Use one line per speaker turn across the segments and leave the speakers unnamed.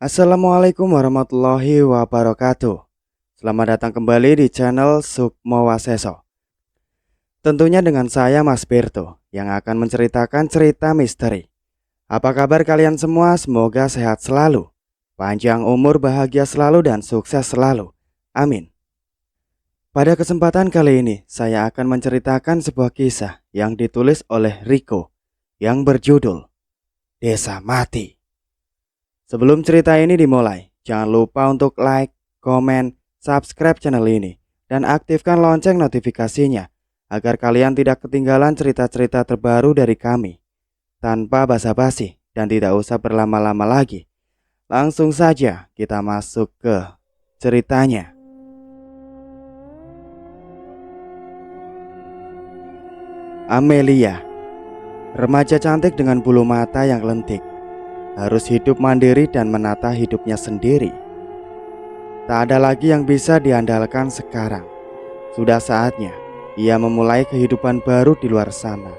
Assalamualaikum warahmatullahi wabarakatuh. Selamat datang kembali di channel Sukmo Waseso. Tentunya dengan saya Mas Berto yang akan menceritakan cerita misteri. Apa kabar kalian semua? Semoga sehat selalu, panjang umur, bahagia selalu, dan sukses selalu. Amin. Pada kesempatan kali ini saya akan menceritakan sebuah kisah yang ditulis oleh Rico yang berjudul Desa Mati. Sebelum cerita ini dimulai, jangan lupa untuk like, komen, subscribe channel ini, dan aktifkan lonceng notifikasinya agar kalian tidak ketinggalan cerita-cerita terbaru dari kami. Tanpa basa-basi dan tidak usah berlama-lama lagi, langsung saja kita masuk ke ceritanya. Amelia, remaja cantik dengan bulu mata yang lentik, harus hidup mandiri dan menata hidupnya sendiri. Tak ada lagi yang bisa diandalkan sekarang. Sudah saatnya ia memulai kehidupan baru di luar sana.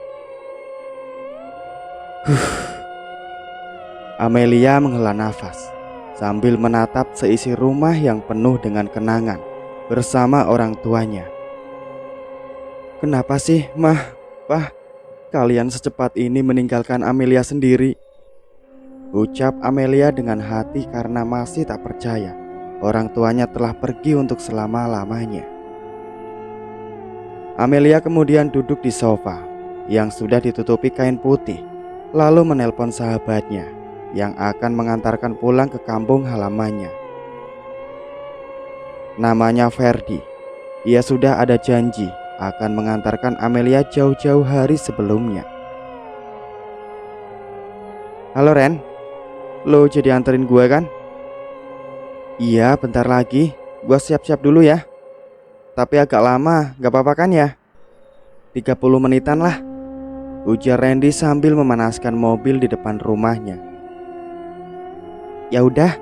Amelia menghela nafas sambil menatap seisi rumah yang penuh dengan kenangan bersama orang tuanya. Kenapa sih, Mah, Pah, kalian secepat ini meninggalkan Amelia sendiri? Ucap Amelia dengan hati karena masih tak percaya orang tuanya telah pergi untuk selama-lamanya. Amelia kemudian duduk di sofa yang sudah ditutupi kain putih, lalu menelpon sahabatnya yang akan mengantarkan pulang ke kampung halamannya. Namanya Ferdi. Ia sudah ada janji akan mengantarkan Amelia jauh-jauh hari sebelumnya. Halo Ren, lo jadi anterin gue kan? Iya, bentar lagi. Gue siap-siap dulu ya. Tapi agak lama, gak apa-apa kan ya? 30 menitan lah, ujar Randy sambil memanaskan mobil di depan rumahnya. Ya udah,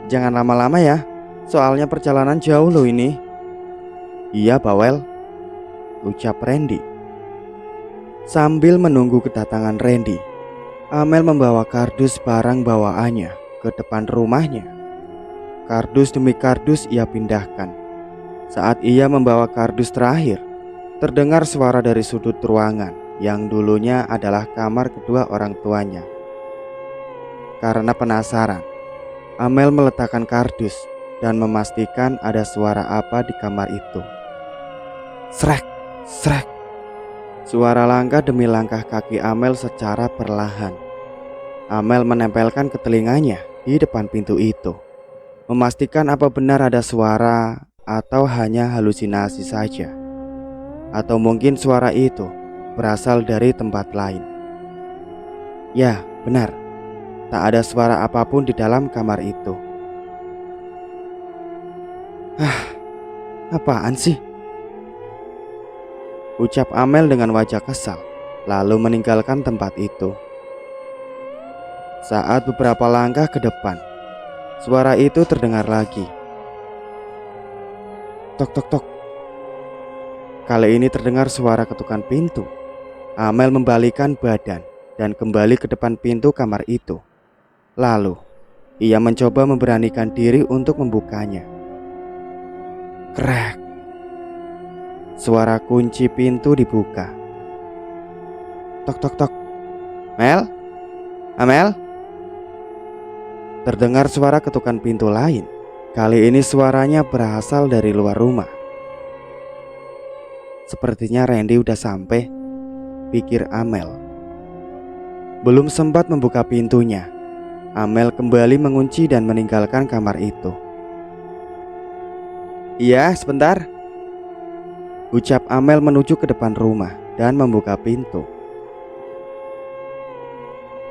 jangan lama-lama ya. Soalnya perjalanan jauh loh ini. Iya, Bawel, ucap Randy. Sambil menunggu kedatangan Randy, Amel membawa kardus barang bawaannya ke depan rumahnya. Kardus demi kardus ia pindahkan. Saat ia membawa kardus terakhir, terdengar suara dari sudut ruangan yang dulunya adalah kamar kedua orang tuanya. Karena penasaran, Amel meletakkan kardus dan memastikan ada suara apa di kamar itu. Srek, srek. Suara langkah demi langkah kaki Amel secara perlahan. Amel menempelkan ke telinganya di depan pintu itu, memastikan apa benar ada suara atau hanya halusinasi saja. Atau mungkin suara itu berasal dari tempat lain. Ya, benar. Tak ada suara apapun di dalam kamar itu. Apaan sih? Ucap Amel dengan wajah kesal, lalu meninggalkan tempat itu. Saat beberapa langkah ke depan, suara itu terdengar lagi. Tok tok tok. Kali ini terdengar suara ketukan pintu. Amel membalikan badan dan kembali ke depan pintu kamar itu. Lalu, ia mencoba memberanikan diri untuk membukanya. Krek. Suara kunci pintu dibuka. Tok tok tok. Mel? Amel? Terdengar suara ketukan pintu lain. Kali ini suaranya berasal dari luar rumah. Sepertinya Randy udah sampai, pikir Amel. Belum sempat membuka pintunya, Amel kembali mengunci dan meninggalkan kamar itu. Iya, sebentar, ucap Amel menuju ke depan rumah dan membuka pintu.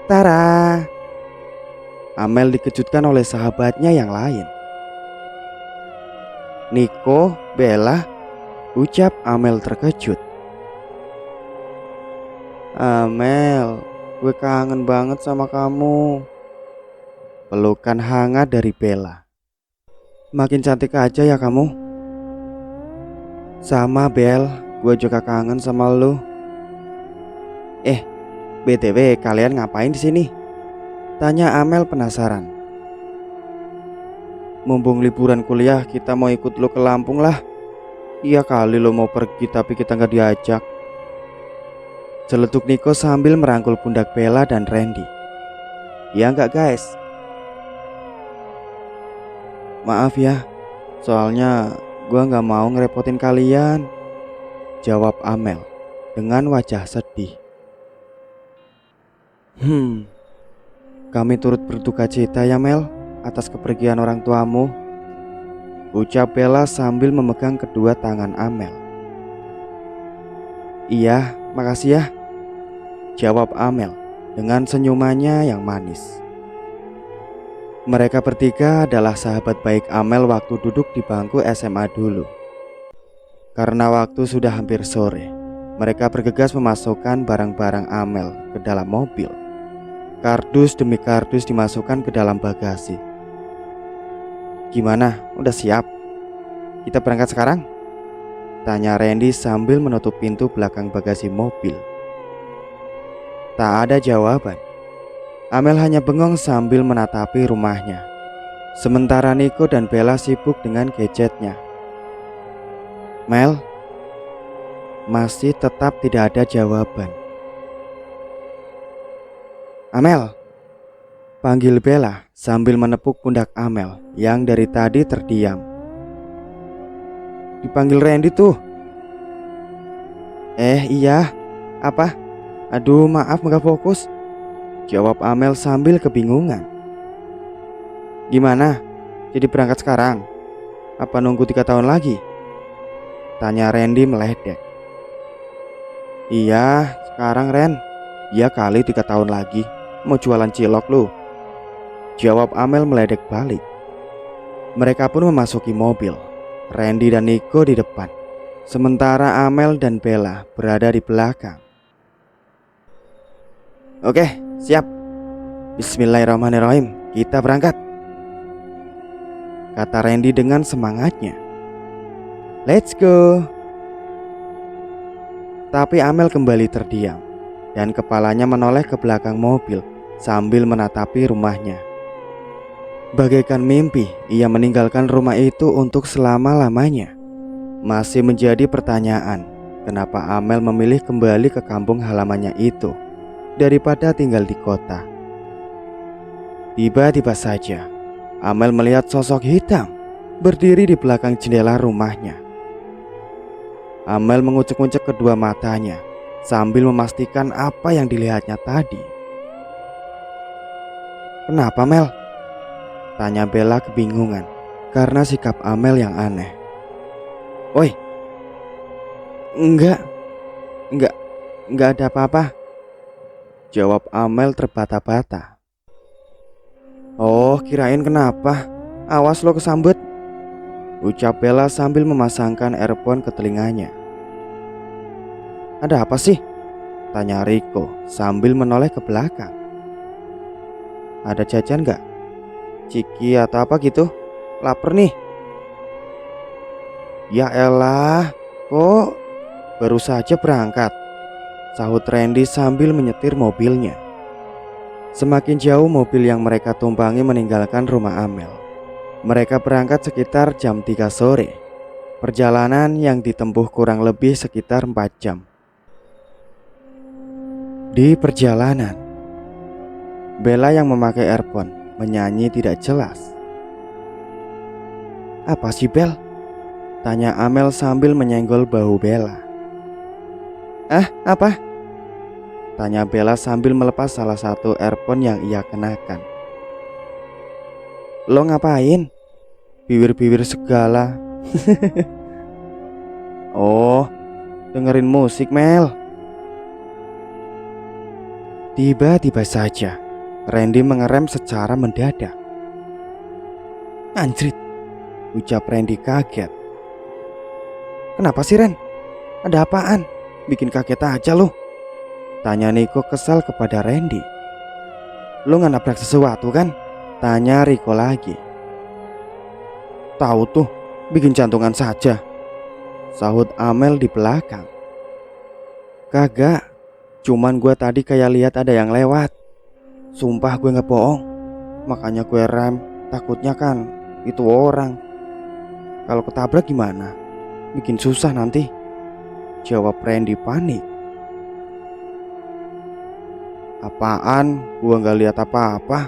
Tara! Amel dikejutkan oleh sahabatnya yang lain. Nico, Bella, ucap Amel terkejut. Amel, gue kangen banget sama kamu. Pelukan hangat dari Bella. Makin cantik aja ya kamu. Sama Bel, gue juga kangen sama lu. BTW, kalian ngapain di sini? Tanya Amel penasaran. mumpung liburan kuliah kita mau ikut lo ke Lampung lah. Iya kali lo mau pergi tapi kita nggak diajak. Celetuk Niko sambil merangkul pundak Bella dan Randy. Ya nggak guys? Maaf ya, soalnya gua nggak mau ngerepotin kalian, jawab Amel dengan wajah sedih. Kami turut berduka cita ya Mel atas kepergian orang tuamu, ucap Bella sambil memegang kedua tangan Amel. Iya, makasih ya, jawab Amel dengan senyumannya yang manis. Mereka bertiga adalah sahabat baik Amel waktu duduk di bangku SMA dulu. Karena waktu sudah hampir sore, mereka bergegas memasukkan barang-barang Amel ke dalam mobil. Kardus demi kardus dimasukkan ke dalam bagasi. Gimana, udah siap? Kita berangkat sekarang? Tanya Randy sambil menutup pintu belakang bagasi mobil. Tak ada jawaban. Amel hanya bengong sambil menatapi rumahnya. Sementara Niko dan Bella sibuk dengan gadgetnya. Mel, masih tetap tidak ada jawaban. Amel, panggil Bella sambil menepuk pundak Amel yang dari tadi terdiam. Dipanggil Randy tuh. Iya, apa? Aduh maaf nggak fokus, jawab Amel sambil kebingungan. Gimana? Jadi berangkat sekarang? Apa nunggu 3 tahun lagi? Tanya Randy meledek. Iya, sekarang Ren. Ya kali 3 tahun lagi. Mau jualan cilok lu, jawab Amel meledek balik. Mereka pun memasuki mobil. Randy dan Niko di depan, sementara Amel dan Bella berada di belakang. Oke, siap. Bismillahirrahmanirrahim, kita berangkat, kata Randy dengan semangatnya. Let's go. Tapi Amel kembali terdiam dan kepalanya menoleh ke belakang mobil sambil menatapi rumahnya. Bagaikan mimpi, ia meninggalkan rumah itu untuk selama-lamanya. Masih menjadi pertanyaan, kenapa Amel memilih kembali ke kampung halamannya itu daripada tinggal di kota. Tiba-tiba saja, Amel melihat sosok hitam berdiri di belakang jendela rumahnya. Amel mengucek-ucek kedua matanya sambil memastikan apa yang dilihatnya tadi. Kenapa Mel? Tanya Bella kebingungan karena sikap Amel yang aneh. Woi, enggak ada apa-apa, jawab Amel terbata-bata. Oh, kirain kenapa? Awas lo kesambet, ucap Bella sambil memasangkan earphone ke telinganya. Ada apa sih? Tanya Rico sambil menoleh ke belakang. Ada jajan gak? Ciki atau apa gitu? Laper nih. Ya elah, kok baru saja berangkat, sahut Randy sambil menyetir mobilnya. Semakin jauh mobil yang mereka tumpangi meninggalkan rumah Amel. Mereka berangkat sekitar jam 3 sore. Perjalanan yang ditempuh kurang lebih sekitar 4 jam. Di perjalanan, Bella yang memakai earphone menyanyi tidak jelas. Apa sih Bel? Tanya Amel sambil menyenggol bahu Bella. Apa? Tanya Bella sambil melepas salah satu earphone yang ia kenakan. Lo ngapain? Bibir-bibir segala. Oh, dengerin musik Mel. Tiba-tiba saja Randy mengerem secara mendadak. Anjrit, ucap Randy kaget. Kenapa sih Ren? Ada apaan? Bikin kaget aja lo, tanya Niko kesal kepada Randy. Lo gak nabrak sesuatu kan? Tanya Rico lagi. Tahu tuh, bikin jantungan saja, sahut Amel di belakang. Kagak, cuman gue tadi kayak lihat ada yang lewat. Sumpah gue gak bohong. Makanya gue rem, takutnya kan itu orang. Kalau ketabrak gimana? Bikin susah nanti, jawab Randy panik. Apaan? Gua nggak lihat apa-apa.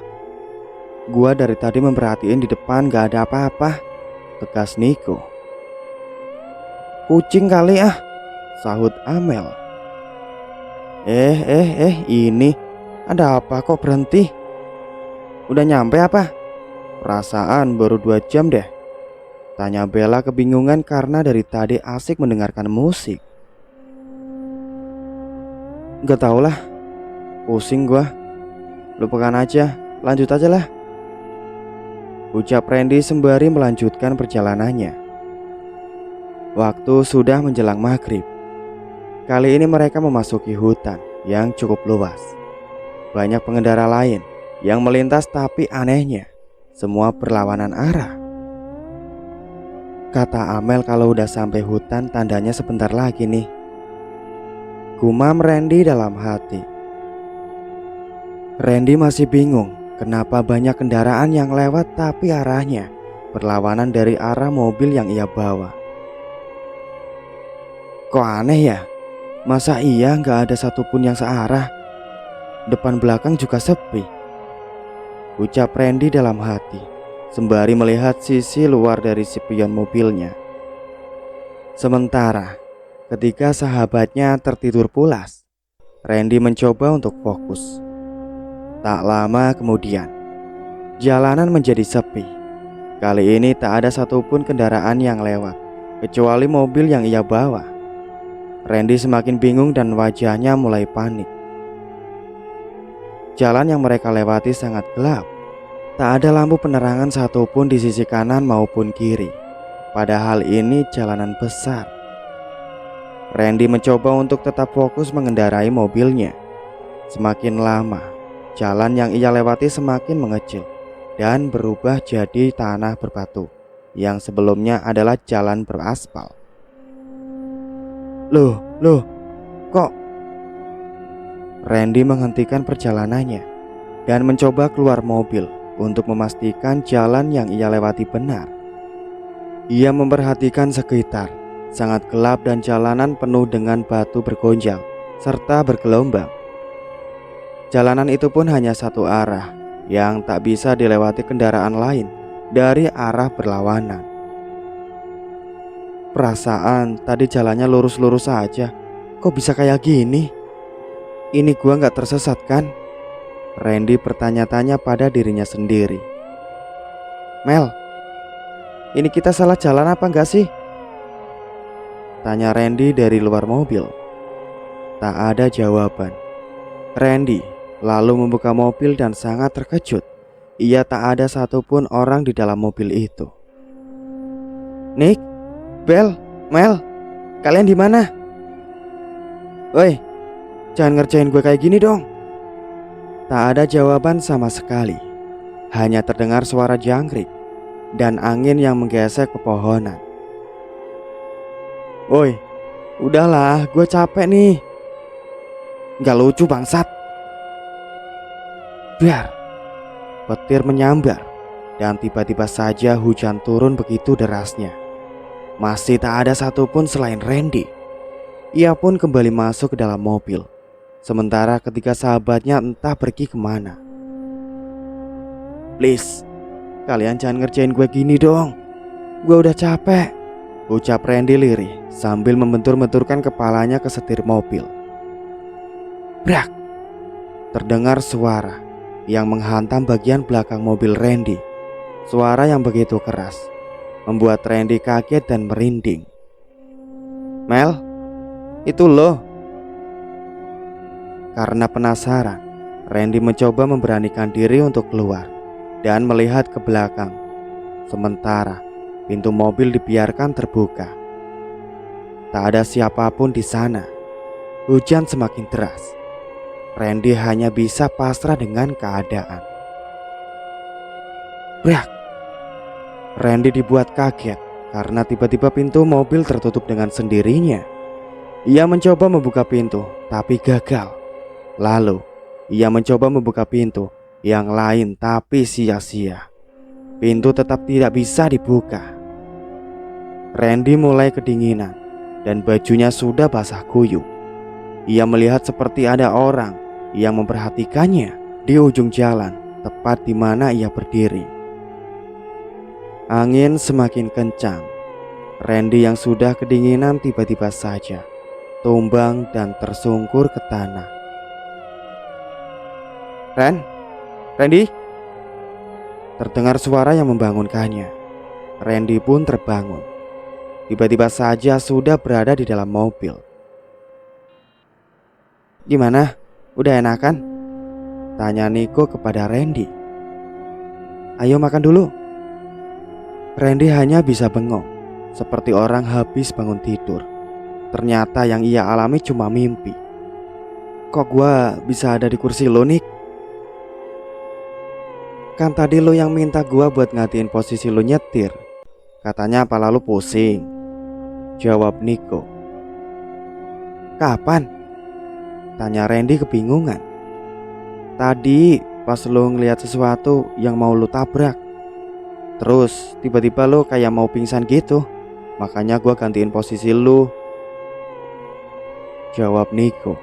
Gua dari tadi memperhatiin di depan nggak ada apa-apa, tegas Niko. Kucing kali ah, sahut Amel. Ini ada apa kok berhenti? Udah nyampe apa? Perasaan baru 2 jam deh, tanya Bella kebingungan karena dari tadi asik mendengarkan musik. Gak tau lah, pusing gua. Lupakan aja, lanjut aja lah, ucap Randy sembari melanjutkan perjalanannya. Waktu sudah menjelang maghrib. Kali ini mereka memasuki hutan yang cukup luas. Banyak pengendara lain yang melintas, tapi anehnya semua berlawanan arah. Kata Amel kalau udah sampai hutan tandanya sebentar lagi nih, gumam Randy dalam hati. Randy masih bingung kenapa banyak kendaraan yang lewat tapi arahnya berlawanan dari arah mobil yang ia bawa. Kok aneh ya? Masa iya gak ada satupun yang searah? Depan belakang juga sepi, ucap Randy dalam hati sembari melihat sisi luar dari spion mobilnya. Sementara ketika sahabatnya tertidur pulas, Randy mencoba untuk fokus. Tak lama kemudian, jalanan menjadi sepi. Kali ini tak ada satupun kendaraan yang lewat, kecuali mobil yang ia bawa. Randy semakin bingung dan wajahnya mulai panik. Jalan yang mereka lewati sangat gelap. Tak ada lampu penerangan satupun di sisi kanan maupun kiri. Padahal ini jalanan besar. Randy mencoba untuk tetap fokus mengendarai mobilnya. Semakin lama, jalan yang ia lewati semakin mengecil dan berubah jadi tanah berbatu yang sebelumnya adalah jalan beraspal. Loh, kok? Randy menghentikan perjalanannya dan mencoba keluar mobil untuk memastikan jalan yang ia lewati benar. Ia memperhatikan sekitar, sangat gelap dan jalanan penuh dengan batu bergonjang serta bergelombang. Jalanan itu pun hanya satu arah yang tak bisa dilewati kendaraan lain dari arah berlawanan. Perasaan tadi jalannya lurus-lurus saja, kok bisa kayak gini? Ini gua gak tersesat kan? Randy bertanya-tanya pada dirinya sendiri. Mel, ini kita salah jalan apa enggak sih? Tanya Randy dari luar mobil. Tak ada jawaban. Randy lalu membuka mobil dan sangat terkejut. Ia tak ada satupun orang di dalam mobil itu. Nick, Bel, Mel, kalian di mana? Woi, jangan ngerjain gue kayak gini dong. Tak ada jawaban sama sekali. Hanya terdengar suara jangkrik dan angin yang menggesek pepohonan. Woi, udahlah, gue capek nih. Gak lucu bangsat. Biar petir menyambar dan tiba-tiba saja hujan turun begitu derasnya. Masih tak ada satupun selain Randy. Ia pun kembali masuk ke dalam mobil. Sementara ketiga sahabatnya entah pergi kemana. Please, kalian jangan ngerjain gue gini dong. Gue udah capek, ucap Randy lirih sambil membentur-benturkan kepalanya ke setir mobil. Brak! Terdengar suara yang menghantam bagian belakang mobil Randy. Suara yang begitu keras membuat Randy kaget dan merinding. Mel, itu lo. Karena penasaran, Randy mencoba memberanikan diri untuk keluar dan melihat ke belakang. Sementara pintu mobil dibiarkan terbuka. Tak ada siapapun di sana. Hujan semakin deras. Randy hanya bisa pasrah dengan keadaan. Brak! Randy dibuat kaget karena tiba-tiba pintu mobil tertutup dengan sendirinya. Ia mencoba membuka pintu, tapi gagal. Lalu ia mencoba membuka pintu yang lain, tapi sia-sia. pintu tetap tidak bisa dibuka. Randy mulai kedinginan dan bajunya sudah basah kuyup. Ia melihat seperti ada orang yang memperhatikannya di ujung jalan, tepat di mana ia berdiri. Angin semakin kencang. Randy yang sudah kedinginan tiba-tiba saja tumbang dan tersungkur ke tanah. Randy? Terdengar suara yang membangunkannya. Randy pun terbangun. Tiba-tiba saja sudah berada di dalam mobil. Gimana? Udah enakan? Tanya Niko kepada Randy. Ayo makan dulu. Randy hanya bisa bengong, seperti orang habis bangun tidur. Ternyata yang ia alami cuma mimpi. Kok gua bisa ada di kursi lo, Nick? Kan tadi lo yang minta gua buat ngatiin posisi lo nyetir. Katanya kepala lo pusing, jawab Niko. Kapan? Tanya Randy kebingungan. Tadi pas lo ngeliat sesuatu yang mau lo tabrak. Terus tiba-tiba lo kayak mau pingsan gitu. Makanya gua gantiin posisi lo, jawab Niko.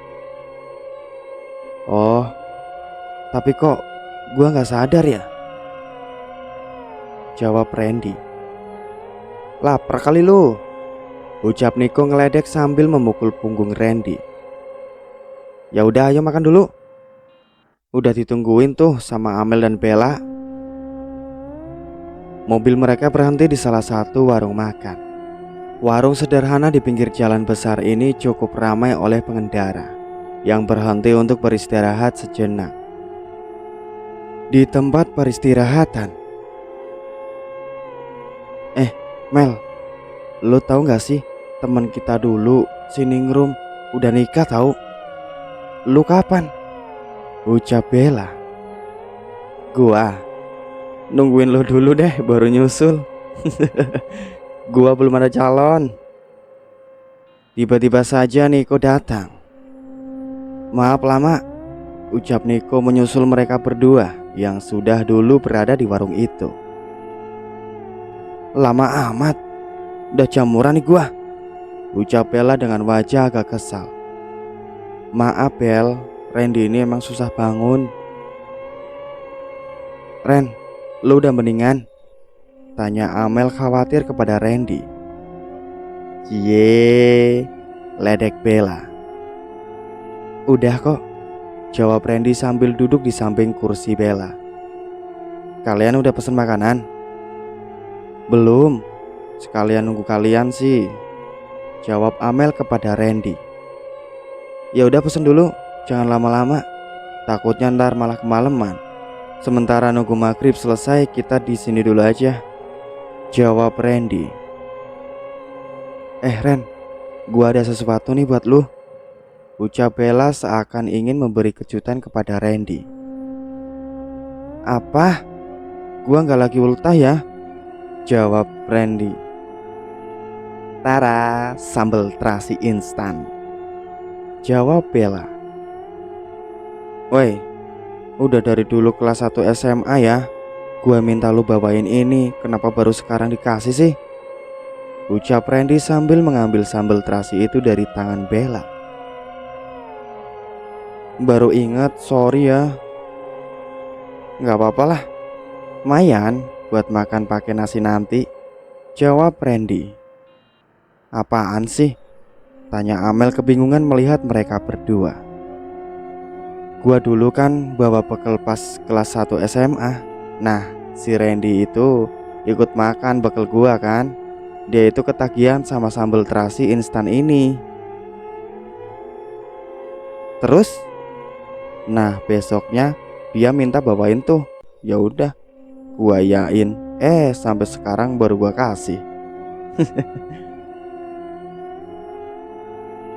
Oh, tapi kok gua gak sadar ya? Jawab Randy. Lapar kali lo, ucap Niko ngeledek sambil memukul punggung Randy. Ya udah, ayo makan dulu. Udah ditungguin tuh sama Amel dan Bella. Mobil mereka berhenti di salah satu warung makan. Warung sederhana di pinggir jalan besar ini cukup ramai oleh pengendara yang berhenti untuk beristirahat sejenak. Di tempat peristirahatan, Mel, lo tahu gak sih teman kita dulu si Ningrum udah nikah tahu? Lu kapan? Ucap Bella. Gua nungguin lo dulu deh baru nyusul. Gua belum ada calon. Tiba-tiba saja Niko datang. Maaf lama, ucap Niko menyusul mereka berdua yang sudah dulu berada di warung itu. Lama amat, udah jamuran nih gua, ucap Bella dengan wajah agak kesal. Maaf Bel, Randy ini emang susah bangun. Ren, lu udah mendingan? Tanya Amel khawatir kepada Randy. Cie, ledek Bella. Udah kok, jawab Randy sambil duduk di samping kursi Bella. Kalian udah pesen makanan? Belum, sekalian nunggu kalian sih, jawab Amel kepada Randy. Ya udah pesen dulu, jangan lama-lama, takutnya ntar malah kemalaman. Sementara nunggu maghrib selesai kita di sini dulu aja, jawab Randy. Ren, gua ada sesuatu nih buat lu, ucap Bella seakan ingin memberi kejutan kepada Randy. Apa? Gua gak lagi ultah ya, jawab Randy. Tara, sambal terasi instan, jawab Bella. Woi, udah dari dulu kelas 1 SMA ya, gua minta lu bawain ini, kenapa baru sekarang dikasih sih? Ucap Randy sambil mengambil sambal terasi itu dari tangan Bella. Baru ingat, sorry ya. Gak apa-apa lah, lumayan buat makan pakai nasi nanti, jawab Randy. Apaan sih? Tanya Amel kebingungan melihat mereka berdua. Gua dulu kan bawa bekal pas kelas 1 SMA. Nah, si Randy itu ikut makan bekal gua kan. Dia itu ketagihan sama sambal terasi instan ini. Terus? Nah, besoknya dia minta bawain tuh. Ya udah, gua yain. Sampai sekarang baru gua kasih.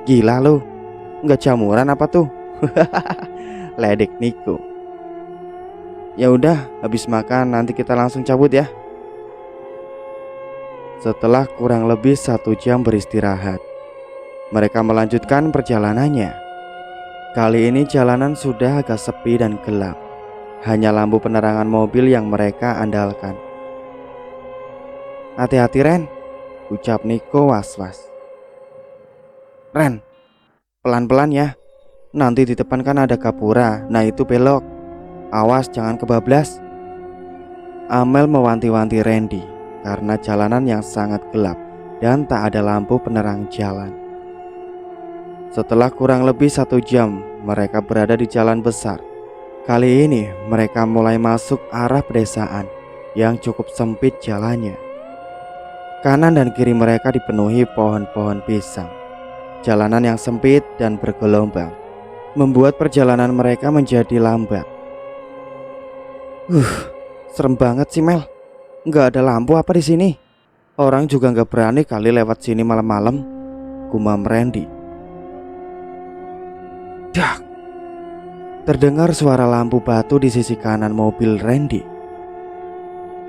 Gila lu, nggak jamuran apa tuh? Ledek Niko. Ya udah, habis makan nanti kita langsung cabut ya. Setelah kurang lebih 1 jam beristirahat, mereka melanjutkan perjalanannya. Kali ini jalanan sudah agak sepi dan gelap. Hanya lampu penerangan mobil yang mereka andalkan. Hati-hati Ren, ucap Niko was-was. Ren, pelan-pelan ya. Nanti di depan kan ada gapura, nah itu belok. Awas jangan kebablas. Amel mewanti-wanti Randy karena jalanan yang sangat gelap dan tak ada lampu penerang jalan. Setelah kurang lebih 1 jam mereka berada di jalan besar. Kali ini mereka mulai masuk arah pedesaan yang cukup sempit jalannya. Kanan dan kiri mereka dipenuhi pohon-pohon pisang. Jalanan yang sempit dan bergelombang membuat perjalanan mereka menjadi lambat. Serem banget sih Mel. Nggak ada lampu apa di sini. Orang juga nggak berani kali lewat sini malam-malam, gumam Randy. Dak. Terdengar suara lampu batu di sisi kanan mobil Randy.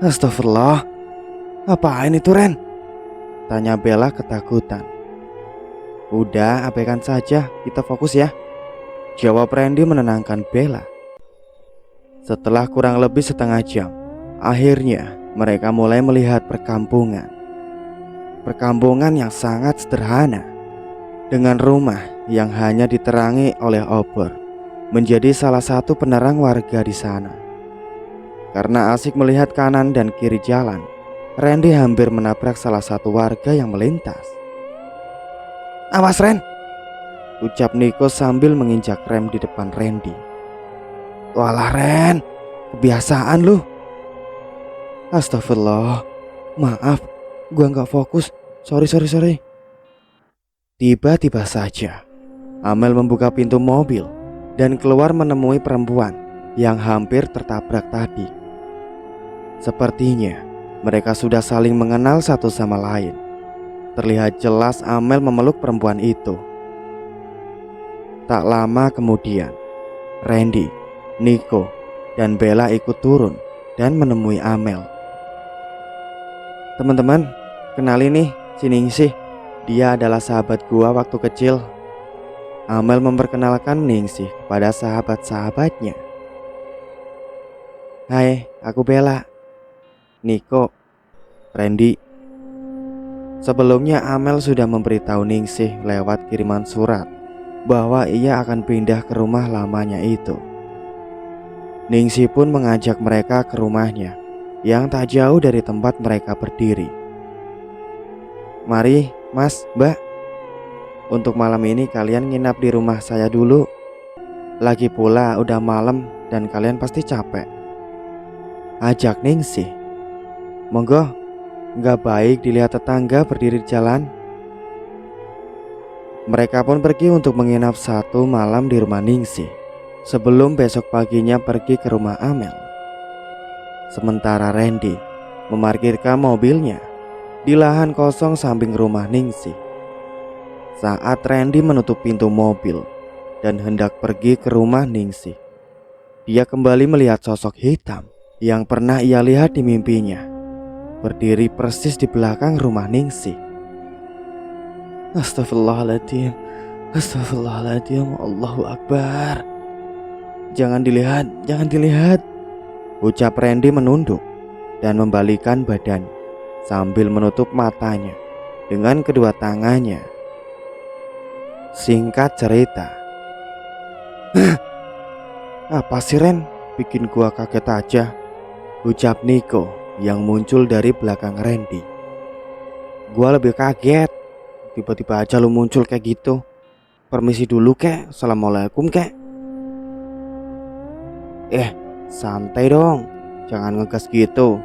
Astagfirullah. Apaan itu Ren? Tanya Bella ketakutan. Udah, abaikan saja, kita fokus ya, jawab Randy menenangkan Bella. Setelah kurang lebih setengah jam, akhirnya mereka mulai melihat perkampungan. Perkampungan yang sangat sederhana, dengan rumah yang hanya diterangi oleh obor, menjadi salah satu penerang warga di sana. Karena asik melihat kanan dan kiri jalan, Randy hampir menabrak salah satu warga yang melintas. Awas Ren, ucap Niko sambil menginjak rem di depan Randy. Walah Ren, kebiasaan lu. Astagfirullah, maaf, gua nggak fokus. Sorry. Tiba-tiba saja Amel membuka pintu mobil dan keluar menemui perempuan yang hampir tertabrak tadi. Sepertinya mereka sudah saling mengenal satu sama lain. Terlihat jelas Amel memeluk perempuan itu. Tak lama kemudian, Randy, Niko, dan Bella ikut turun dan menemui Amel. Teman-teman, kenalin nih si Ningsih. Dia adalah sahabat gua waktu kecil. Amel memperkenalkan Ningsih kepada sahabat-sahabatnya. Hai, aku Bella. Niko, Randy. Sebelumnya Amel sudah memberitahu Ningsih lewat kiriman surat bahwa ia akan pindah ke rumah lamanya itu. Ningsih pun mengajak mereka ke rumahnya yang tak jauh dari tempat mereka berdiri. Mari Mas, Mbak, untuk malam ini kalian nginap di rumah saya dulu. Lagi pula udah malam dan kalian pasti capek, ajak Ningsih. Monggo, gak baik dilihat tetangga berdiri di jalan. Mereka pun pergi untuk menginap 1 malam di rumah Ningsih sebelum besok paginya pergi ke rumah Amel. Sementara Randy memarkirkan mobilnya di lahan kosong samping rumah Ningsih. Saat Randy menutup pintu mobil dan hendak pergi ke rumah Ningsih, dia kembali melihat sosok hitam yang pernah ia lihat di mimpinya berdiri persis di belakang rumah Ningsih. Astagfirullahaladzim, Allahu Akbar. Jangan dilihat, ucap Randy menunduk dan membalikan badan sambil menutup matanya dengan kedua tangannya. Singkat cerita, apa sih Ren, bikin gua kaget aja, ucap Niko yang muncul dari belakang Randy. Gua lebih kaget, tiba-tiba aja lu muncul kayak gitu. Permisi dulu kek, assalamualaikum kek. Santai dong, jangan ngegas gitu.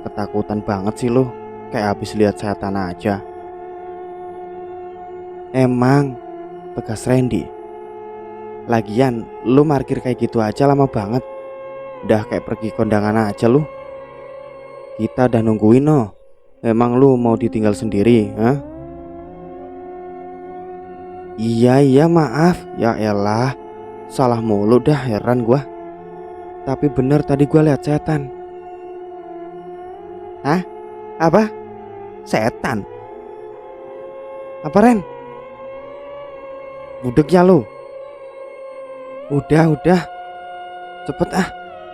Ketakutan banget sih lu, kayak habis lihat setan aja. Emang, tegas Randy. Lagian lu parkir kayak gitu aja lama banget. Udah kayak pergi kondangan aja lu. Kita udah nungguin no. Emang lu mau ditinggal sendiri, ha? Iya maaf, ya elah. Salah mulu dah, heran gua. Tapi bener tadi gua lihat setan. Hah? Apa? Setan? Apa Ren? Budek ya lu. Udah cepet ah.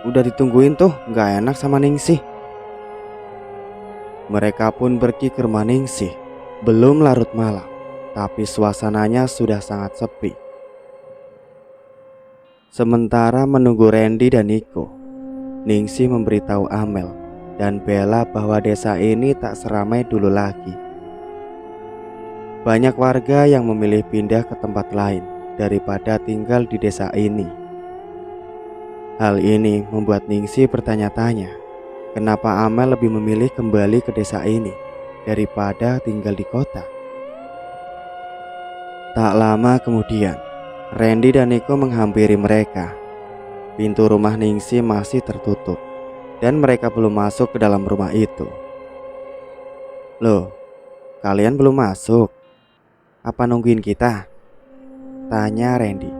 Udah ditungguin tuh, gak enak sama Ningsih. Mereka pun pergi ke rumah Ningsih. Belum larut malam, tapi suasananya sudah sangat sepi. Sementara menunggu Randy dan Niko, Ningsih memberitahu Amel dan Bella bahwa desa ini tak seramai dulu lagi. Banyak warga yang memilih pindah ke tempat lain daripada tinggal di desa ini. Hal ini membuat Ningsih bertanya-tanya, kenapa Amel lebih memilih kembali ke desa ini daripada tinggal di kota. Tak lama kemudian, Randy dan Niko menghampiri mereka. Pintu rumah Ningsih masih tertutup dan mereka belum masuk ke dalam rumah itu. "Loh, kalian belum masuk? Apa nungguin kita?" tanya Randy.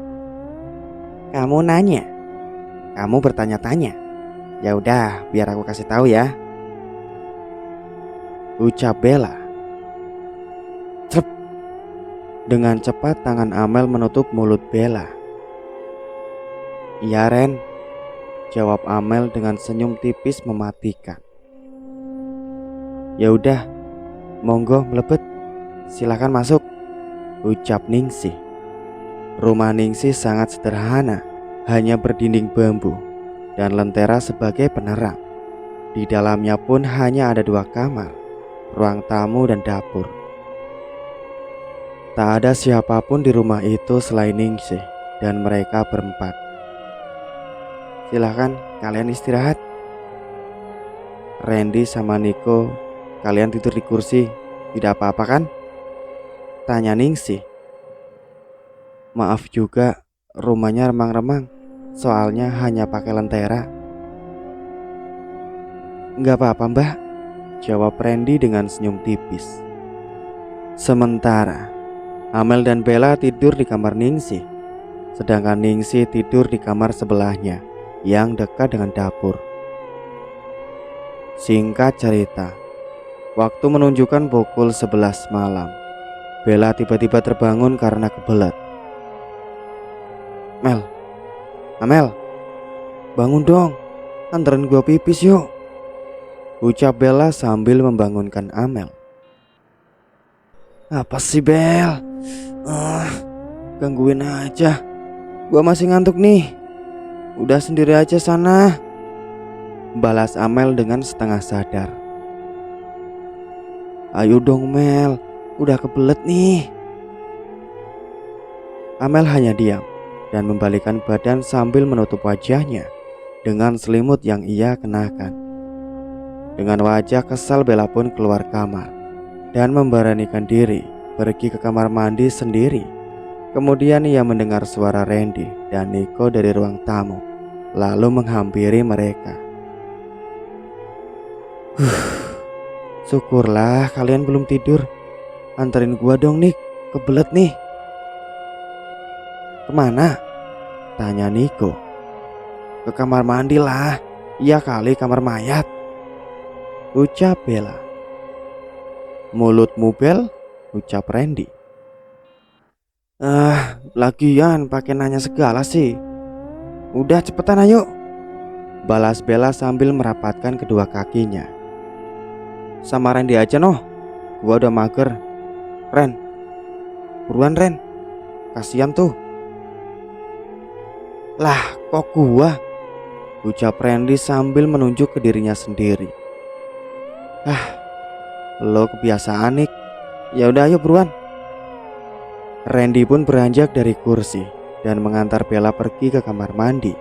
"Kamu nanya? Kamu bertanya-tanya? Ya udah, biar aku kasih tahu ya," ucap Bella. Cep. Dengan cepat tangan Amel menutup mulut Bella. "Iya Ren," jawab Amel dengan senyum tipis mematikan. "Ya udah, monggo melebet, silakan masuk," ucap Ningsih. Rumah Ningsih sangat sederhana, hanya berdinding bambu dan lentera sebagai penerang. Di dalamnya pun hanya ada 2 kamar, ruang tamu dan dapur. Tak ada siapapun di rumah itu selain Ningsih dan mereka berempat. "Silahkan kalian istirahat. Randy sama Niko, kalian tidur di kursi, tidak apa-apa kan?" tanya Ningsih. "Maaf juga, rumahnya remang-remang, soalnya hanya pakai lentera." "Nggak apa-apa mbak," jawab Randy dengan senyum tipis. Sementara Amel dan Bella tidur di kamar Ningsih, sedangkan Ningsih tidur di kamar sebelahnya yang dekat dengan dapur. Singkat cerita, waktu menunjukkan pukul 11 malam, Bella tiba-tiba terbangun karena kebelet. "Mel, Amel, bangun dong, anterin gua pipis yuk," ucap Bella sambil membangunkan Amel. "Apa sih Bel? Gangguin aja, gua masih ngantuk nih. Udah sendiri aja sana," balas Amel dengan setengah sadar. "Ayo dong Mel, udah kebelet nih." Amel hanya diam dan membalikkan badan sambil menutup wajahnya dengan selimut yang ia kenakan. Dengan wajah kesal, Bella pun keluar kamar dan memberanikan diri pergi ke kamar mandi sendiri. Kemudian ia mendengar suara Randy dan Niko dari ruang tamu, lalu menghampiri mereka. "Syukurlah kalian belum tidur. Anterin gua dong Nick, kebelet nih." "Kemana?" tanya Niko. "Ke kamar mandi lah. Iya kali kamar mayat," ucap Bella. "Mulutmu Bel," ucap Randy. Lagian pakai nanya segala sih. Udah cepetan ayo," balas Bella sambil merapatkan kedua kakinya. "Sama Randy aja noh, gua udah mager. Ren, buruan Ren, kasihan tuh." "Lah kok gua?" ucap Randy sambil menunjuk ke dirinya sendiri. Lo kebiasaan Nick. Ya udah ayo buruan." Randy pun beranjak dari kursi dan mengantar Bella pergi ke kamar mandi.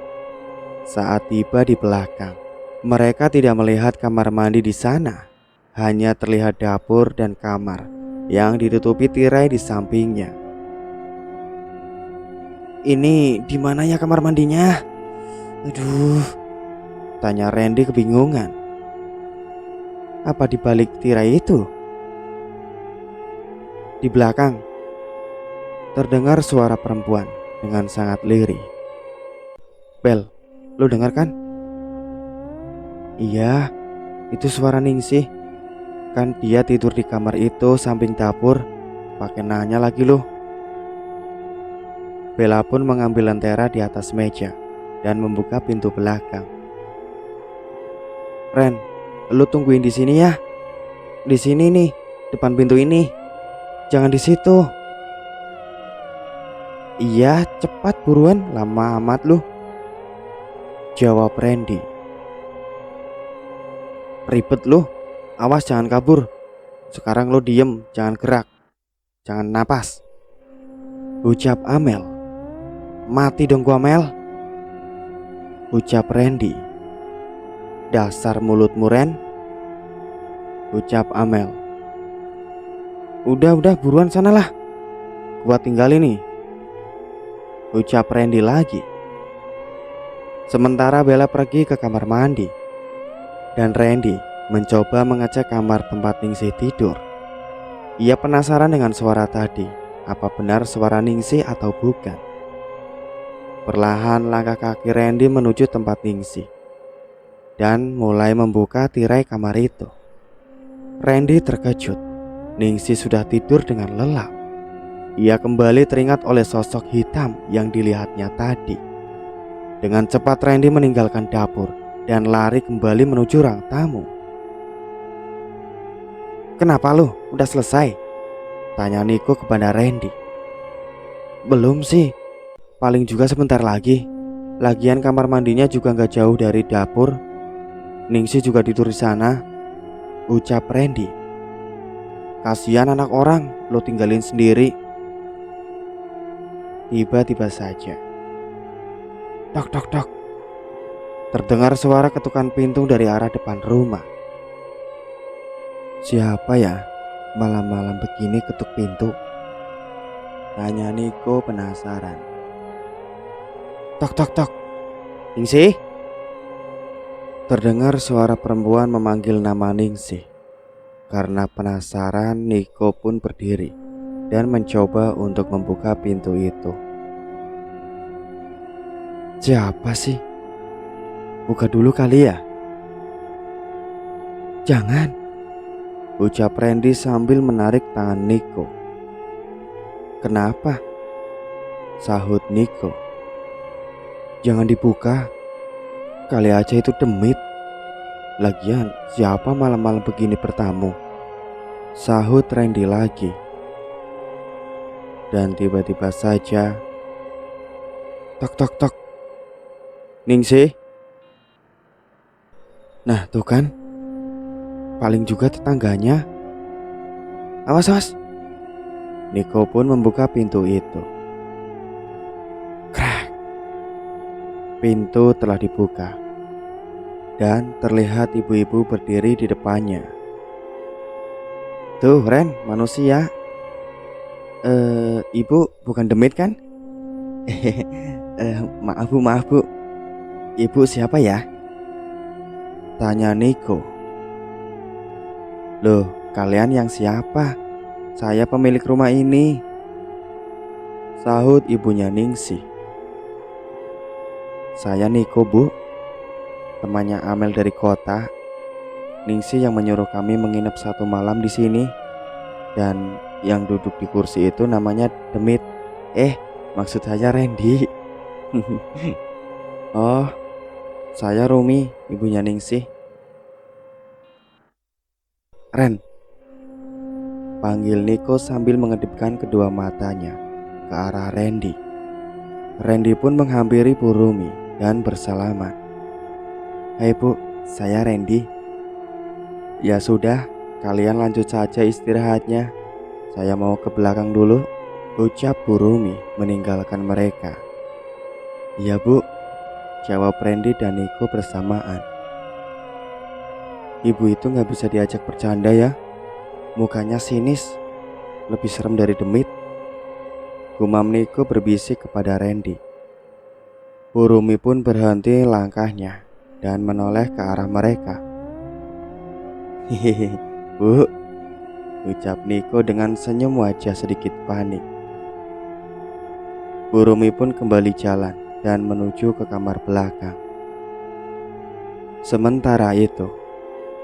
Saat tiba di belakang, mereka tidak melihat kamar mandi di sana. Hanya terlihat dapur dan kamar yang ditutupi tirai di sampingnya. "Ini di mana ya kamar mandinya? Aduh," tanya Randy kebingungan. "Apa di balik tirai itu?" "Di belakang," terdengar suara perempuan dengan sangat lirih. "Bel, lu dengar kan?" "Iya, itu suara Ningsih. Kan dia tidur di kamar itu samping dapur. Pakai nanya lagi lu." Bella pun mengambil lentera di atas meja dan membuka pintu belakang. "Ren, lu tungguin di sini ya. Di sini nih, depan pintu ini. Jangan di situ. Iya, cepat buruan, lama amat lu, jawab Randy. Ribet lu, awas jangan kabur. Sekarang lu diem, jangan gerak, jangan napas, ucap Amel. Mati dong gua Mel, ucap Randy. Dasar mulutmu Ren, ucap Amel. Udah buruan sanalah, gua tinggal ini, ucap Randy lagi. Sementara Bella pergi ke kamar mandi dan Randy mencoba mengecek kamar tempat Ningsih tidur. Ia penasaran dengan suara tadi, apa benar suara Ningsih atau bukan. Perlahan langkah kaki Randy menuju tempat Ningsih dan mulai membuka tirai kamar itu. Randy terkejut, Ningsih sudah tidur dengan lelap. Ia kembali teringat oleh sosok hitam yang dilihatnya tadi. Dengan cepat Randy meninggalkan dapur dan lari kembali menuju ruang tamu. Kenapa lu? Udah selesai? Tanya Nico kepada Randy. Belum sih, paling juga sebentar lagi. Lagian kamar mandinya juga gak jauh dari dapur. Ningsih juga tidur di sana, ucap Randy. Kasihan anak orang, lo tinggalin sendiri. Tiba-tiba saja, tok tok tok, terdengar suara ketukan pintu dari arah depan rumah. Siapa ya malam-malam begini ketuk pintu? Tanya Nico penasaran. Tok tok tok, Ningsih? Terdengar suara perempuan memanggil nama Ningsih. Karena penasaran, Nico pun berdiri dan mencoba untuk membuka pintu itu. Siapa sih? Buka dulu kali ya? Jangan, ucap Randy sambil menarik tangan Nico. Kenapa? Sahut Nico. Jangan dibuka, kali aja itu demit. Lagian siapa malam-malam begini bertamu? Sahut Randy lagi. Dan tiba-tiba saja, tok tok tok, Ningsih? Nah tuh kan, paling juga tetangganya. Awas awas. Nico pun membuka pintu itu. Krak. Pintu telah dibuka dan terlihat ibu-ibu berdiri di depannya. Tuh Ren, manusia. Ibu bukan demit kan? Maaf bu. Ibu siapa ya? Tanya Nico. Loh, kalian yang siapa? Saya pemilik rumah ini, sahut ibunya Ningsih. Saya Nico bu, temannya Amel dari kota. Ningsih yang menyuruh kami menginap satu malam di sini. Dan yang duduk di kursi itu namanya Demit. Maksud saya Randy. Oh, saya Rumi, ibunya Ningsih. Ren, panggil Nico sambil mengedipkan kedua matanya ke arah Randy. Randy pun menghampiri Bu Rumi dan bersalaman. Hai bu, saya Randy. Ya sudah, kalian lanjut saja istirahatnya. Saya mau ke belakang dulu, ucap Bu Rumi meninggalkan mereka. Iya bu, jawab Randy dan Nico bersamaan. Ibu itu gak bisa diajak bercanda ya. Mukanya sinis, lebih serem dari demit. Gumam Nico berbisik kepada Randy. Bu Rumi pun berhenti langkahnya dan menoleh ke arah mereka. Hehehe, bu, ucap Nico dengan senyum wajah sedikit panik. Bu Rumi pun kembali jalan dan menuju ke kamar belakang. Sementara itu,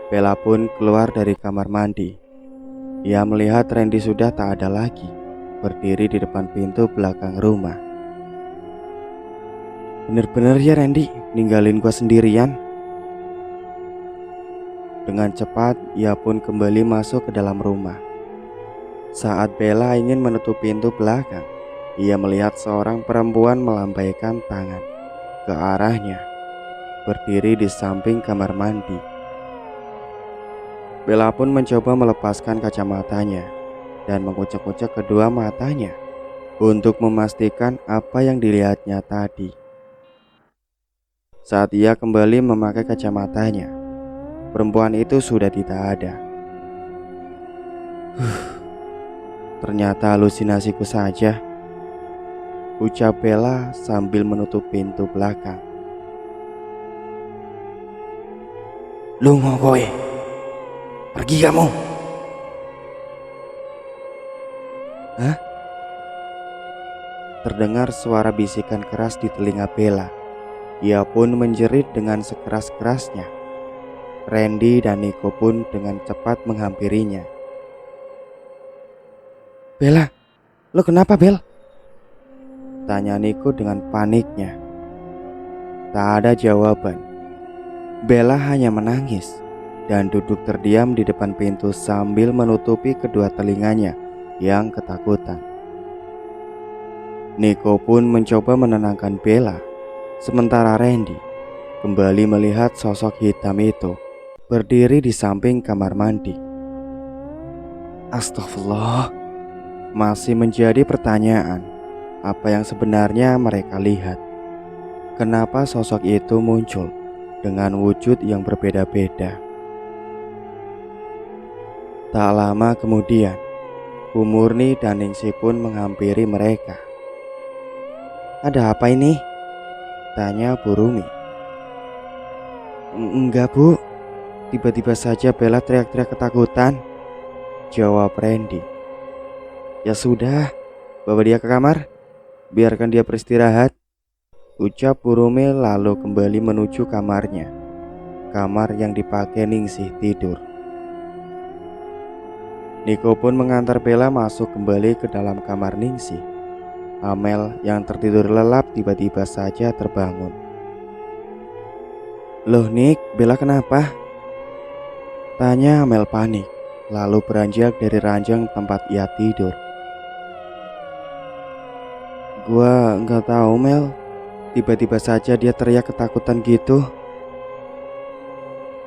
Bella pun keluar dari kamar mandi. Ia melihat Randy sudah tak ada lagi, berdiri di depan pintu belakang rumah. Bener-bener ya Randy, ninggalin gua sendirian. Dengan cepat ia pun kembali masuk ke dalam rumah. Saat Bella ingin menutup pintu belakang, ia melihat seorang perempuan melambaikan tangan ke arahnya, berdiri di samping kamar mandi. Bella pun mencoba melepaskan kacamatanya dan mengucek-ucek kedua matanya untuk memastikan apa yang dilihatnya tadi. Saat ia kembali memakai kacamatanya, perempuan itu sudah tidak ada. Ternyata halusinasiku saja, ucap Bella sambil menutup pintu belakang. Lungo boy, pergi kamu. Hah? Terdengar suara bisikan keras di telinga Bella. Ia pun menjerit dengan sekeras-kerasnya. Randy dan Nico pun dengan cepat menghampirinya. Bella, lo kenapa Bel? Tanya Nico dengan paniknya. Tak ada jawaban. Bella hanya menangis dan duduk terdiam di depan pintu sambil menutupi kedua telinganya yang ketakutan. Nico pun mencoba menenangkan Bella, sementara Randy kembali melihat sosok hitam itu berdiri di samping kamar mandi. Astagfirullah, masih menjadi pertanyaan apa yang sebenarnya mereka lihat. Kenapa sosok itu muncul dengan wujud yang berbeda-beda? Tak lama kemudian, Bu Murni dan Ningsih pun menghampiri mereka. Ada apa ini? Tanya Bu Rumi. Enggak Bu, tiba-tiba saja Bella teriak-teriak ketakutan, jawab Randy. Ya sudah, bawa dia ke kamar, biarkan dia beristirahat, ucap Bu Rumi lalu kembali menuju kamarnya, kamar yang dipakai Ningsih tidur. Nico pun mengantar Bella masuk kembali ke dalam kamar Ningsih. Amel yang tertidur lelap tiba-tiba saja terbangun. Loh Nick, Bella kenapa? Tanya Amel panik, lalu beranjak dari ranjang tempat ia tidur. Gua nggak tahu Mel, tiba-tiba saja dia teriak ketakutan gitu.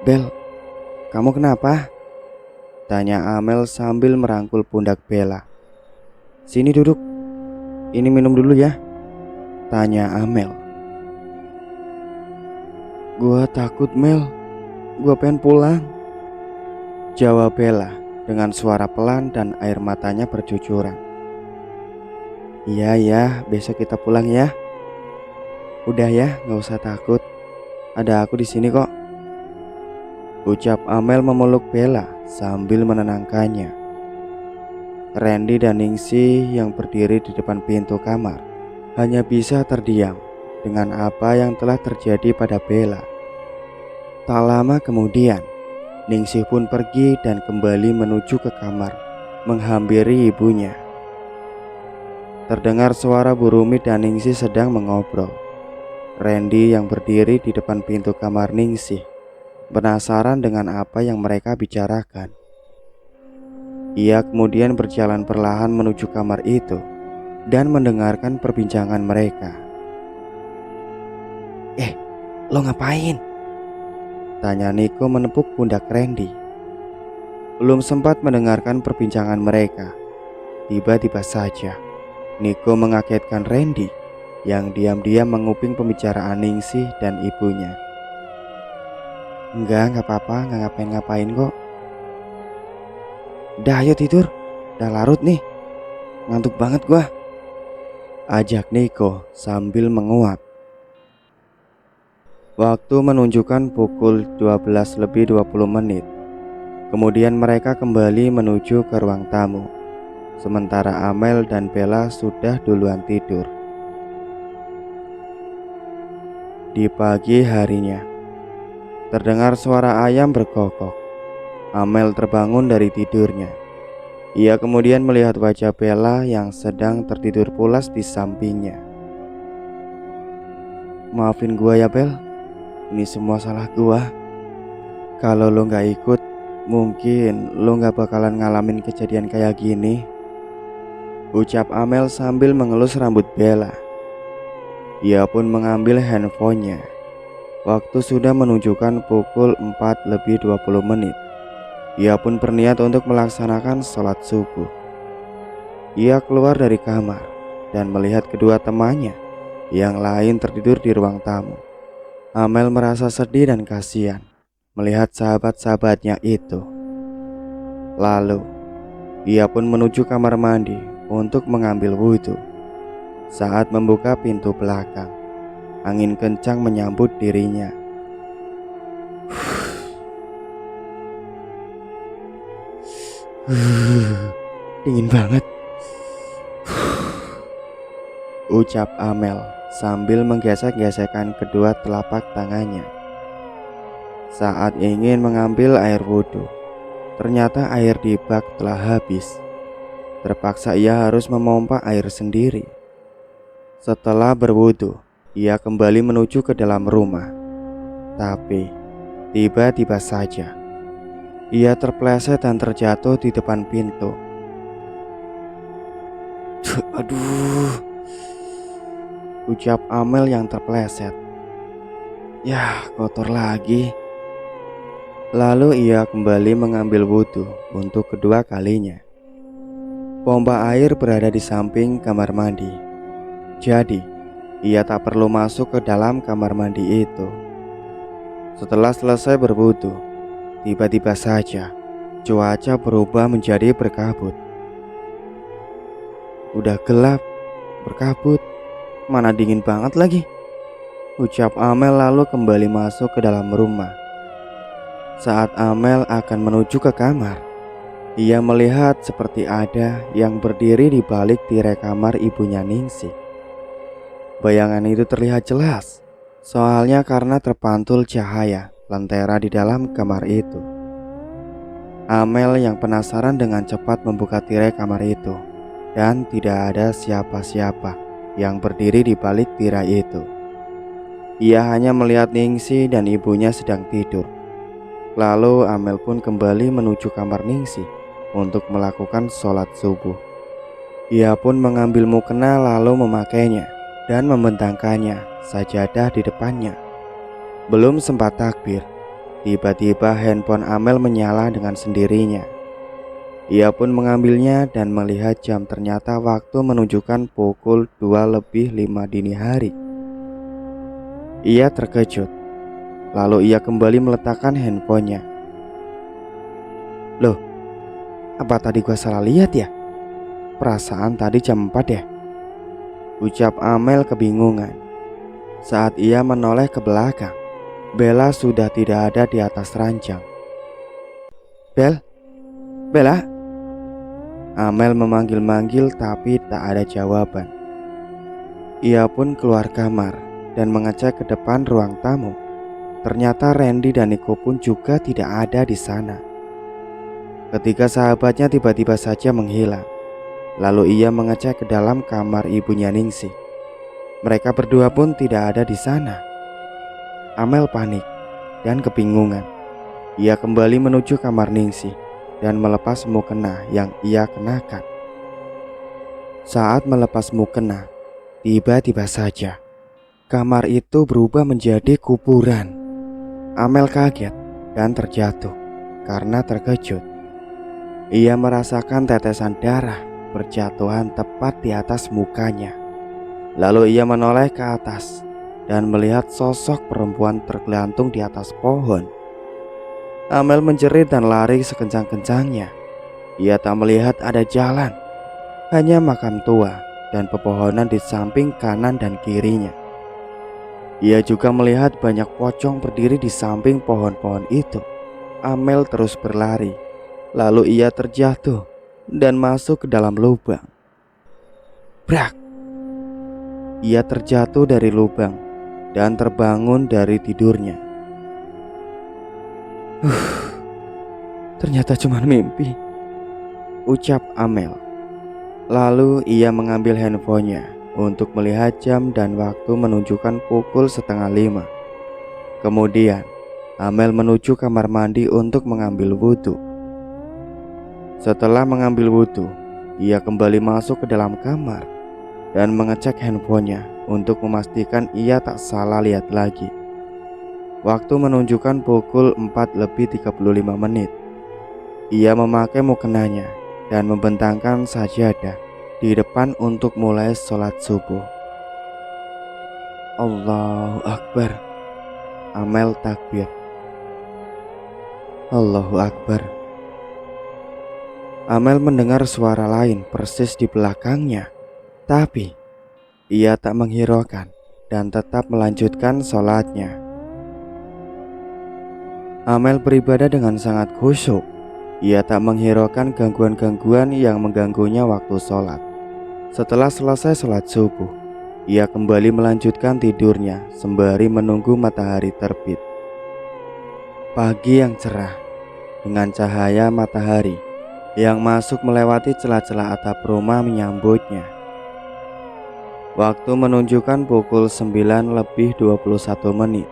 Bel, kamu kenapa? Tanya Amel sambil merangkul pundak Bella. Sini duduk, ini minum dulu ya, tanya Amel. Gua takut Mel, gua pengen pulang, jawab Bella dengan suara pelan dan air matanya bercucuran. Iya ya, besok kita pulang ya. Udah ya, gak usah takut, ada aku di sini kok, ucap Amel memeluk Bella sambil menenangkannya. Randy dan Ningsih yang berdiri di depan pintu kamar hanya bisa terdiam dengan apa yang telah terjadi pada Bella. Tak lama kemudian, Ningsih pun pergi dan kembali menuju ke kamar menghampiri ibunya. Terdengar suara Bu Rumi dan Ningsih sedang mengobrol. Randy yang berdiri di depan pintu kamar Ningsih penasaran dengan apa yang mereka bicarakan. Ia kemudian berjalan perlahan menuju kamar itu dan mendengarkan perbincangan mereka. Lo ngapain? Tanya Nico menepuk pundak Randy. Belum sempat mendengarkan perbincangan mereka, tiba-tiba saja Nico mengagetkan Randy yang diam-diam menguping pembicaraan Ningsih dan ibunya. Enggak apa-apa, nggak ngapain-ngapain kok. Udah ayo tidur, udah larut nih, ngantuk banget gua, ajak Nico sambil menguap. Waktu menunjukkan pukul 12:20. Kemudian mereka kembali menuju ke ruang tamu, sementara Amel dan Bella sudah duluan tidur. Di pagi harinya, terdengar suara ayam berkokok. Amel terbangun dari tidurnya. Ia kemudian melihat wajah Bella yang sedang tertidur pulas di sampingnya. Maafin gua ya Bel, ini semua salah gua. Kalau lo gak ikut, mungkin lo gak bakalan ngalamin kejadian kayak gini, ucap Amel sambil mengelus rambut Bella. Ia pun mengambil handphonenya. Waktu sudah menunjukkan pukul 4:20. Ia pun berniat untuk melaksanakan sholat subuh. Ia keluar dari kamar dan melihat kedua temannya yang lain tertidur di ruang tamu. Amel merasa sedih dan kasihan melihat sahabat-sahabatnya itu. Lalu, ia pun menuju kamar mandi untuk mengambil wudhu. Saat membuka pintu belakang, angin kencang menyambut dirinya. Dingin banget, ucap Amel sambil menggesek-gesekkan kedua telapak tangannya. Saat ingin mengambil air wudhu, ternyata air di bak telah habis. Terpaksa ia harus memompa air sendiri. Setelah berwudhu, ia kembali menuju ke dalam rumah. Tapi tiba-tiba saja ia terpleset dan terjatuh di depan pintu. Aduh, ucap Amel yang terpleset. Yah, kotor lagi. Lalu ia kembali mengambil wudhu untuk kedua kalinya. Pompa air berada di samping kamar mandi. Jadi, ia tak perlu masuk ke dalam kamar mandi itu. Setelah selesai berwudhu, tiba-tiba saja cuaca berubah menjadi berkabut. Udah gelap, berkabut, mana dingin banget lagi, ucap Amel lalu kembali masuk ke dalam rumah. Saat Amel akan menuju ke kamar, ia melihat seperti ada yang berdiri di balik tirai kamar ibunya Ningsih. Bayangan itu terlihat jelas, soalnya karena terpantul cahaya lentera di dalam kamar itu. Amel yang penasaran dengan cepat membuka tirai kamar itu, dan tidak ada siapa-siapa yang berdiri di balik tirai itu. Ia hanya melihat Ningsih dan ibunya sedang tidur. Lalu Amel pun kembali menuju kamar Ningsih untuk melakukan sholat subuh. Ia pun mengambil mukena lalu memakainya dan membentangkannya sajadah di depannya. Belum sempat takbir, tiba-tiba handphone Amel menyala dengan sendirinya. Ia pun mengambilnya dan melihat jam, ternyata waktu menunjukkan pukul 2:05 dini hari. Ia terkejut, lalu ia kembali meletakkan handphonenya. Loh, apa tadi gua salah lihat ya? Perasaan tadi jam 4 ya? Ucap Amel kebingungan. Saat ia menoleh ke belakang, Bella sudah tidak ada di atas ranjang. Bella? Amel memanggil-manggil tapi tak ada jawaban. Ia pun keluar kamar dan mengecek ke depan ruang tamu. Ternyata Randy dan Nico pun juga tidak ada di sana. Ketiga sahabatnya tiba-tiba saja menghilang. Lalu ia mengecek ke dalam kamar ibunya Ningsih. Mereka berdua pun tidak ada di sana. Amel panik dan kebingungan. Ia kembali menuju kamar Ningsih dan melepas mukena yang ia kenakan. Saat melepas mukena, tiba-tiba saja kamar itu berubah menjadi kuburan. Amel kaget dan terjatuh karena terkejut. Ia merasakan tetesan darah berjatuhan tepat di atas mukanya. Lalu ia menoleh ke atas dan melihat sosok perempuan tergelantung di atas pohon. Amel menjerit dan lari sekencang-kencangnya. Ia tak melihat ada jalan, hanya makam tua dan pepohonan di samping kanan dan kirinya. Ia juga melihat banyak pocong berdiri di samping pohon-pohon itu. Amel terus berlari, lalu ia terjatuh dan masuk ke dalam lubang. Brak! Ia terjatuh dari lubang dan terbangun dari tidurnya. Ternyata cuma mimpi, ucap Amel. Lalu ia mengambil handphonenya untuk melihat jam dan waktu menunjukkan pukul 4:30. Kemudian Amel menuju kamar mandi untuk mengambil wudhu. Setelah mengambil wudhu, ia kembali masuk ke dalam kamar dan mengecek handphonenya untuk memastikan ia tak salah lihat lagi. Waktu menunjukkan pukul 4:35. Ia memakai mukenanya dan membentangkan sajadah di depan untuk mulai sholat subuh. Allahu Akbar. Amel takbir. Allahu Akbar. Amel mendengar suara lain persis di belakangnya, tapi ia tak menghiraukan dan tetap melanjutkan sholatnya. Amel beribadah dengan sangat khusyuk. Ia tak menghiraukan gangguan-gangguan yang mengganggunya waktu sholat. Setelah selesai sholat subuh, ia kembali melanjutkan tidurnya sembari menunggu matahari terbit. Pagi yang cerah dengan cahaya matahari yang masuk melewati celah-celah atap rumah menyambutnya. Waktu menunjukkan pukul 9:21.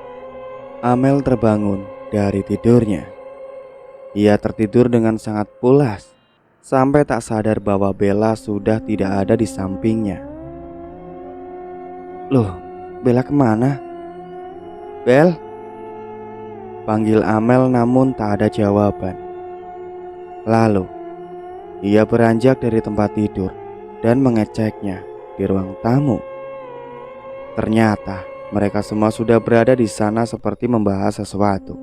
Amel terbangun dari tidurnya. Ia tertidur dengan sangat pulas sampai tak sadar bahwa Bella sudah tidak ada di sampingnya. Loh, Bella kemana? Bel? Panggil Amel namun tak ada jawaban. Lalu ia beranjak dari tempat tidur dan mengeceknya di ruang tamu. Ternyata mereka semua sudah berada di sana seperti membahas sesuatu.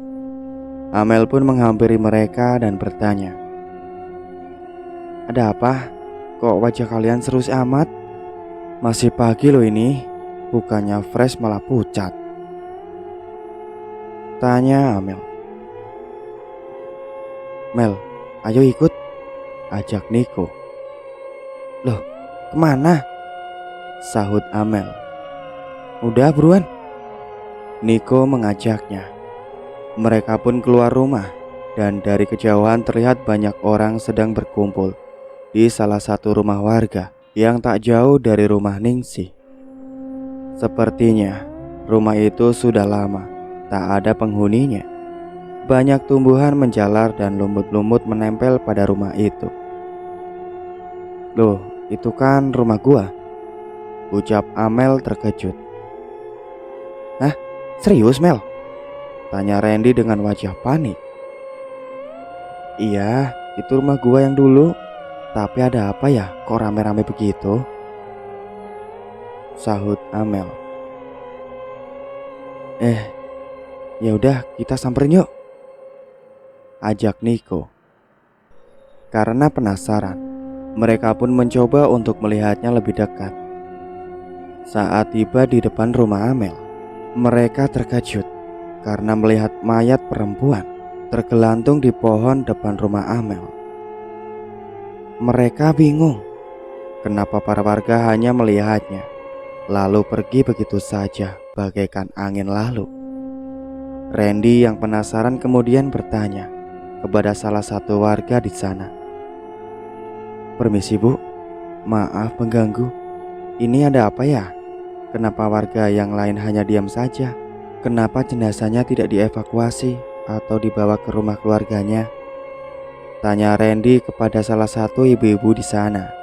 Amel pun menghampiri mereka dan bertanya, "Ada apa? Kok wajah kalian serius amat? Masih pagi loh ini, bukannya fresh malah pucat," tanya Amel. "Mel, ayo ikut," ajak Niko. "Loh, kemana?" sahut Amel. "Udah buruan," Niko mengajaknya. Mereka pun keluar rumah dan dari kejauhan terlihat banyak orang sedang berkumpul di salah satu rumah warga yang tak jauh dari rumah Ningsih. Sepertinya rumah itu sudah lama tak ada penghuninya. Banyak tumbuhan menjalar dan lumut-lumut menempel pada rumah itu. "Loh, itu kan rumah gua," ucap Amel terkejut. "Hah? Serius, Mel?" tanya Randy dengan wajah panik. "Iya, itu rumah gua yang dulu. Tapi ada apa ya kok rame-rame begitu?" sahut Amel. Ya udah, kita samperin yuk," ajak Niko. Karena penasaran, mereka pun mencoba untuk melihatnya lebih dekat. Saat tiba di depan rumah Amel, mereka terkejut karena melihat mayat perempuan tergelantung di pohon depan rumah Amel. Mereka bingung kenapa para warga hanya melihatnya lalu pergi begitu saja bagaikan angin lalu. Randy yang penasaran kemudian bertanya kepada salah satu warga di sana, "Permisi Bu, maaf mengganggu. Ini ada apa ya? Kenapa warga yang lain hanya diam saja? Kenapa jenazahnya tidak dievakuasi atau dibawa ke rumah keluarganya?" tanya Randy kepada salah satu ibu-ibu di sana.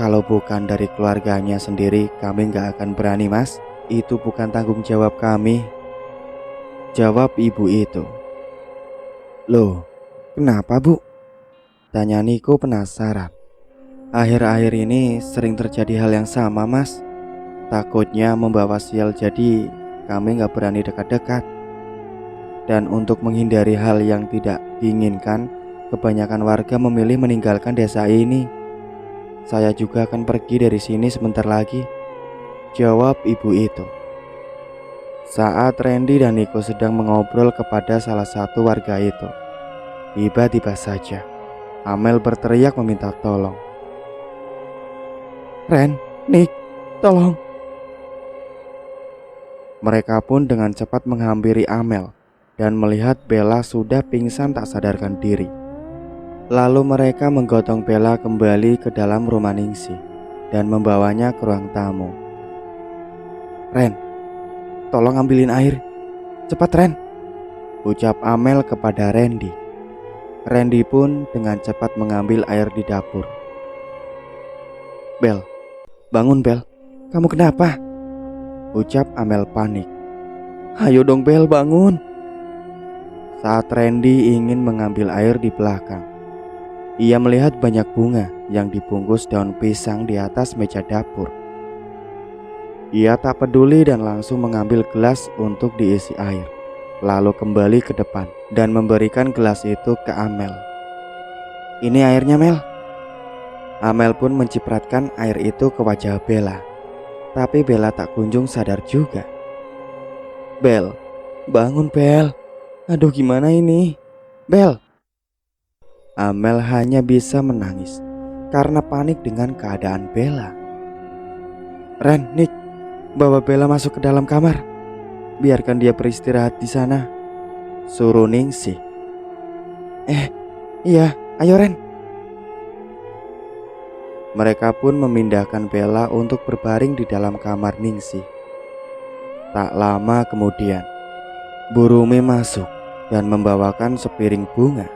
"Kalau bukan dari keluarganya sendiri, kami gak akan berani, Mas. Itu bukan tanggung jawab kami," jawab ibu itu. "Loh, kenapa Bu?" tanya Niko penasaran. "Akhir-akhir ini sering terjadi hal yang sama, Mas. Takutnya membawa sial, jadi kami gak berani dekat-dekat. Dan untuk menghindari hal yang tidak diinginkan, kebanyakan warga memilih meninggalkan desa ini. Saya juga akan pergi dari sini sebentar lagi," jawab ibu itu. Saat Randy dan Niko sedang mengobrol kepada salah satu warga itu, tiba-tiba saja Amel berteriak meminta tolong. "Ren, Nick, tolong!" Mereka pun dengan cepat menghampiri Amel dan melihat Bella sudah pingsan tak sadarkan diri. Lalu mereka menggotong Bella kembali ke dalam rumah Ningsih dan membawanya ke ruang tamu. "Ren, tolong ambilin air," cepat Ren, ucap Amel kepada Randy. Randy pun dengan cepat mengambil air di dapur. Bel, bangun Bel, kamu kenapa? Ucap Amel panik. Ayo dong Bel, bangun. Saat Randy ingin mengambil air di belakang, ia melihat banyak bunga yang dibungkus daun pisang di atas meja dapur. Ia tak peduli dan langsung mengambil gelas untuk diisi air, lalu kembali ke depan dan memberikan gelas itu ke Amel. Ini airnya Mel. Amel pun mencipratkan air itu ke wajah Bella, tapi Bella tak kunjung sadar juga. Bel, bangun Bel. Aduh gimana ini? Bel. Amel hanya bisa menangis karena panik dengan keadaan Bella. Ren, Nick, bawa Bella masuk ke dalam kamar. Biarkan dia beristirahat di sana, suruh Ningsih. Iya, ayo Ren. Mereka pun memindahkan Bella untuk berbaring di dalam kamar Ningsih. Tak lama kemudian, Bu Rumi masuk dan membawakan sepiring bunga.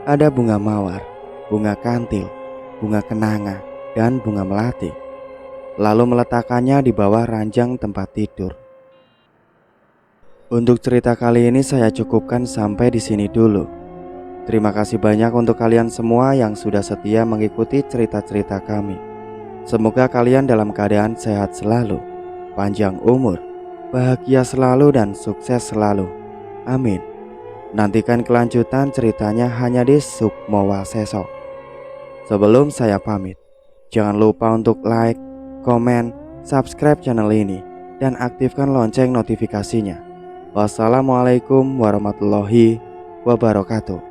Ada bunga mawar, bunga kantil, bunga kenanga, dan bunga melati. Lalu meletakkannya di bawah ranjang tempat tidur. Untuk cerita kali ini saya cukupkan sampai di sini dulu. Terima kasih banyak untuk kalian semua yang sudah setia mengikuti cerita-cerita kami. Semoga kalian dalam keadaan sehat selalu, panjang umur, bahagia selalu dan sukses selalu. Amin. Nantikan kelanjutan ceritanya hanya di Sukmo Waseso. Sebelum saya pamit, jangan lupa untuk like, komen, subscribe channel ini, dan aktifkan lonceng notifikasinya. Wassalamualaikum warahmatullahi wabarakatuh.